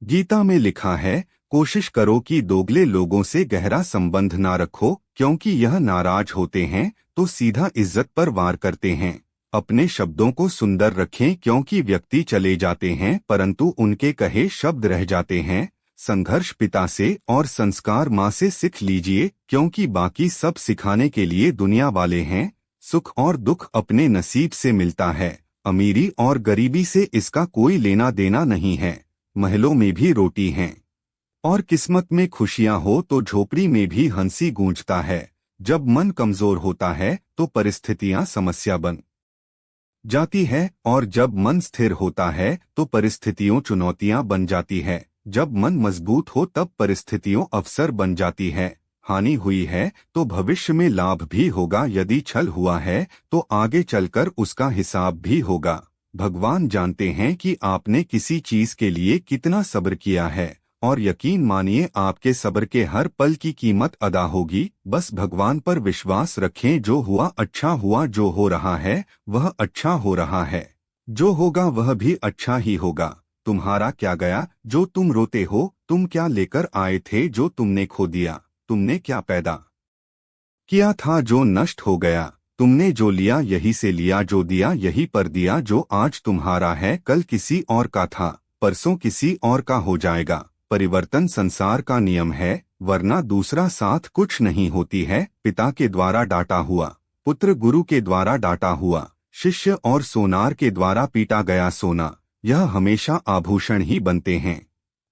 गीता में लिखा है, कोशिश करो कि दोगले लोगों से गहरा संबंध ना रखो, क्योंकि यह नाराज होते हैं तो सीधा इज्जत पर वार करते हैं। अपने शब्दों को सुंदर रखें, क्योंकि व्यक्ति चले जाते हैं परंतु उनके कहे शब्द रह जाते हैं। संघर्ष पिता से और संस्कार माँ से सीख लीजिए, क्योंकि बाकी सब सिखाने के लिए दुनिया वाले हैं। सुख और दुख अपने नसीब से मिलता है, अमीरी और गरीबी से इसका कोई लेना देना नहीं है। महलों में भी रोटी हैं और किस्मत में खुशियां हो तो झोपड़ी में भी हंसी गूंजता है। जब मन कमजोर होता है तो परिस्थितियां समस्या बन जाती है, और जब मन स्थिर होता है तो परिस्थितियों चुनौतियां बन जाती है। जब मन मजबूत हो तब परिस्थितियों अवसर बन जाती है। हानि हुई है तो भविष्य में लाभ भी होगा, यदि छल हुआ है तो आगे चलकर उसका हिसाब भी होगा। भगवान जानते हैं कि आपने किसी चीज के लिए कितना सब्र किया है, और यकीन मानिए आपके सब्र के हर पल की कीमत अदा होगी। बस भगवान पर विश्वास रखें, जो हुआ अच्छा हुआ, जो हो रहा है वह अच्छा हो रहा है, जो होगा वह भी अच्छा ही होगा। तुम्हारा क्या गया जो तुम रोते हो? तुम क्या लेकर आए थे जो तुमने खो दिया? तुमने क्या पैदा किया था जो नष्ट हो गया? तुमने जो लिया यही से लिया, जो दिया यही पर दिया। जो आज तुम्हारा है कल किसी और का था, परसों किसी और का हो जाएगा। परिवर्तन संसार का नियम है, वरना दूसरा साथ कुछ नहीं होती है। पिता के द्वारा डांटा हुआ पुत्र, गुरु के द्वारा डांटा हुआ शिष्य, और सोनार के द्वारा पीटा गया सोना, यह हमेशा आभूषण ही बनते हैं।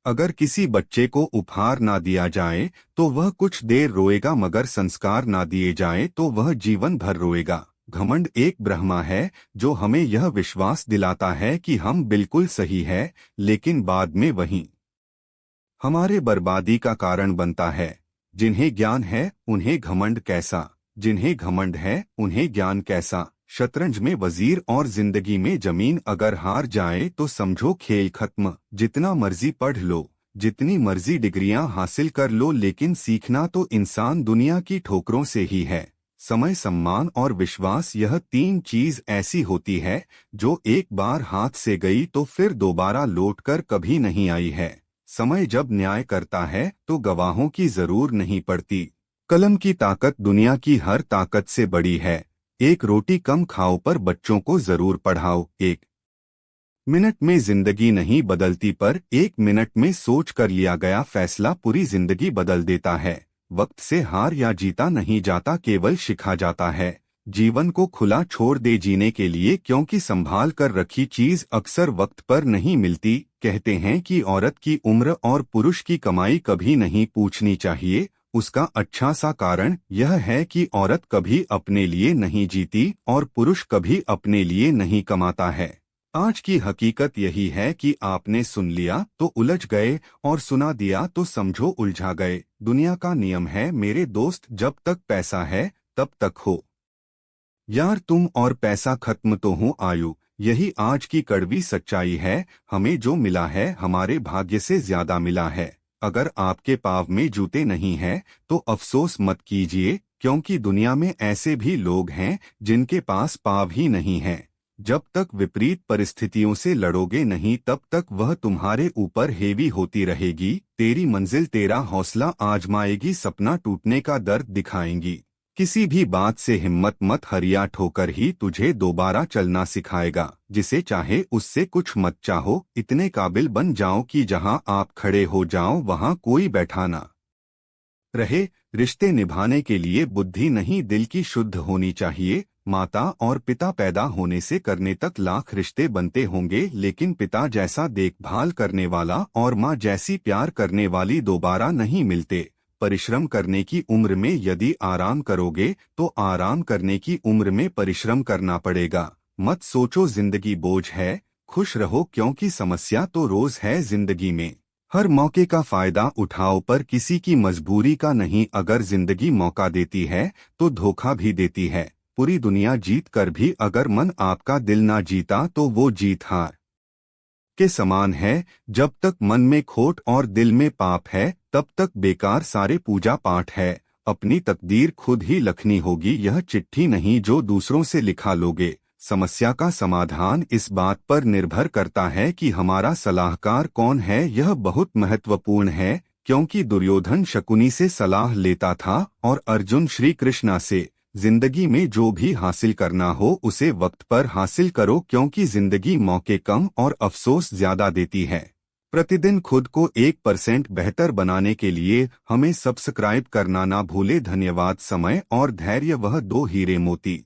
अगर किसी बच्चे को उपहार ना दिया जाए तो वह कुछ देर रोएगा, मगर संस्कार ना दिए जाए तो वह जीवन भर रोएगा। घमंड एक ब्रह्मा है जो हमें यह विश्वास दिलाता है कि हम बिल्कुल सही है, लेकिन बाद में वही हमारे बर्बादी का कारण बनता है। जिन्हें ज्ञान है उन्हें घमंड कैसा, जिन्हें घमंड है उन्हें ज्ञान कैसा। शतरंज में वजीर और जिंदगी में जमीन अगर हार जाए तो समझो खेल खत्म। जितना मर्जी पढ़ लो, जितनी मर्जी डिग्रियां हासिल कर लो, लेकिन सीखना तो इंसान दुनिया की ठोकरों से ही है। समय, सम्मान और विश्वास, यह तीन चीज ऐसी होती है जो एक बार हाथ से गई तो फिर दोबारा लौटकर कभी नहीं आई है। समय जब न्याय करता है तो गवाहों की जरूर नहीं पड़ती। कलम की ताकत दुनिया की हर ताकत से बड़ी है। एक रोटी कम खाओ पर बच्चों को जरूर पढ़ाओ। एक मिनट में जिंदगी नहीं बदलती, पर एक मिनट में सोच कर लिया गया फैसला पूरी जिंदगी बदल देता है। वक्त से हार या जीता नहीं जाता, केवल सिखा जाता है। जीवन को खुला छोड़ दे जीने के लिए, क्योंकि संभाल कर रखी चीज अक्सर वक्त पर नहीं मिलती। कहते हैं कि औरत की उम्र और पुरुष की कमाई कभी नहीं पूछनी चाहिए। उसका अच्छा सा कारण यह है कि औरत कभी अपने लिए नहीं जीती और पुरुष कभी अपने लिए नहीं कमाता है। आज की हकीकत यही है कि आपने सुन लिया तो उलझ गए, और सुना दिया तो समझो उलझा गए। दुनिया का नियम है मेरे दोस्त, जब तक पैसा है तब तक हो यार तुम, और पैसा खत्म तो हो आयु। यही आज की कड़वी सच्चाई है। हमें जो मिला है हमारे भाग्य से ज्यादा मिला है। अगर आपके पाँव में जूते नहीं हैं तो अफसोस मत कीजिए, क्योंकि दुनिया में ऐसे भी लोग हैं जिनके पास पाँव ही नहीं हैं। जब तक विपरीत परिस्थितियों से लड़ोगे नहीं, तब तक वह तुम्हारे ऊपर हेवी होती रहेगी। तेरी मंजिल तेरा हौसला आजमाएगी, सपना टूटने का दर्द दिखाएंगी। किसी भी बात से हिम्मत मत हरिया, ठोकर ही तुझे दोबारा चलना सिखाएगा। जिसे चाहे उससे कुछ मत चाहो, इतने काबिल बन जाओ कि जहां आप खड़े हो जाओ वहां कोई बैठा ना रहे। रिश्ते निभाने के लिए बुद्धि नहीं, दिल की शुद्ध होनी चाहिए। माता और पिता पैदा होने से करने तक लाख रिश्ते बनते होंगे, लेकिन पिता जैसा देखभाल करने वाला और माँ जैसी प्यार करने वाली दोबारा नहीं मिलते। परिश्रम करने की उम्र में यदि आराम करोगे तो आराम करने की उम्र में परिश्रम करना पड़ेगा। मत सोचो जिंदगी बोझ है, खुश रहो, क्योंकि समस्या तो रोज है जिंदगी में। हर मौके का फायदा उठाओ, पर किसी की मजबूरी का नहीं। अगर जिंदगी मौका देती है तो धोखा भी देती है। पूरी दुनिया जीत कर भी अगर मन आपका दिल ना जीता तो वो जीत हार के समान है। जब तक मन में खोट और दिल में पाप है तब तक बेकार सारे पूजा पाठ है। अपनी तकदीर खुद ही लिखनी होगी, यह चिट्ठी नहीं जो दूसरों से लिखा लोगे। समस्या का समाधान इस बात पर निर्भर करता है कि हमारा सलाहकार कौन है। यह बहुत महत्वपूर्ण है, क्योंकि दुर्योधन शकुनी से सलाह लेता था और अर्जुन श्री कृष्णा से। जिंदगी में जो भी हासिल करना हो उसे वक्त पर हासिल करो, क्योंकि जिंदगी मौके कम और अफसोस ज्यादा देती है। प्रतिदिन खुद को 1% बेहतर बनाने के लिए हमें सब्सक्राइब करना ना भूले। धन्यवाद। समय और धैर्य वह दो हीरे मोती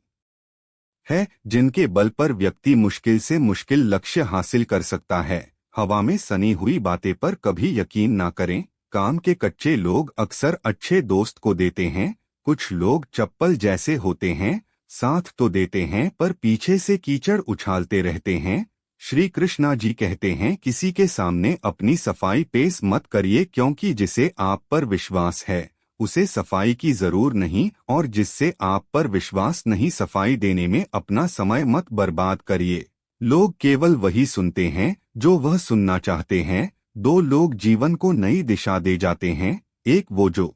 है जिनके बल पर व्यक्ति मुश्किल से मुश्किल लक्ष्य हासिल कर सकता है। हवा में सनी हुई बातें पर कभी यकीन ना करें। काम के कच्चे लोग अक्सर अच्छे दोस्त को देते हैं। कुछ लोग चप्पल जैसे होते हैं, साथ तो देते हैं पर पीछे से कीचड़ उछालते रहते हैं। श्री कृष्णा जी कहते हैं, किसी के सामने अपनी सफाई पेश मत करिए, क्योंकि जिसे आप पर विश्वास है उसे सफाई की जरूर नहीं, और जिससे आप पर विश्वास नहीं सफाई देने में अपना समय मत बर्बाद करिए। लोग केवल वही सुनते हैं जो वह सुनना चाहते हैं। दो लोग जीवन को नई दिशा दे जाते हैं, एक वो जो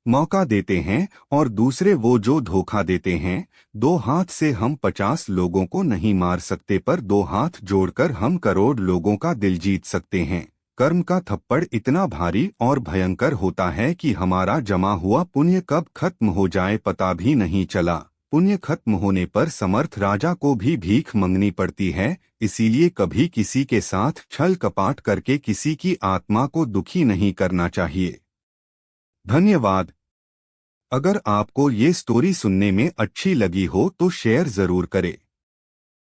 मौका देते हैं और दूसरे वो जो धोखा देते हैं। दो हाथ से हम 50 लोगों को नहीं मार सकते, पर दो हाथ जोड़कर हम करोड़ लोगों का दिल जीत सकते हैं। कर्म का थप्पड़ इतना भारी और भयंकर होता है कि हमारा जमा हुआ पुण्य कब खत्म हो जाए पता भी नहीं चला। पुण्य खत्म होने पर समर्थ राजा को भी भीख मंगनी पड़ती है। इसीलिए कभी किसी के साथ छल कपाट करके किसी की आत्मा को दुखी नहीं करना चाहिए। धन्यवाद। अगर आपको ये स्टोरी सुनने में अच्छी लगी हो तो शेयर जरूर करें।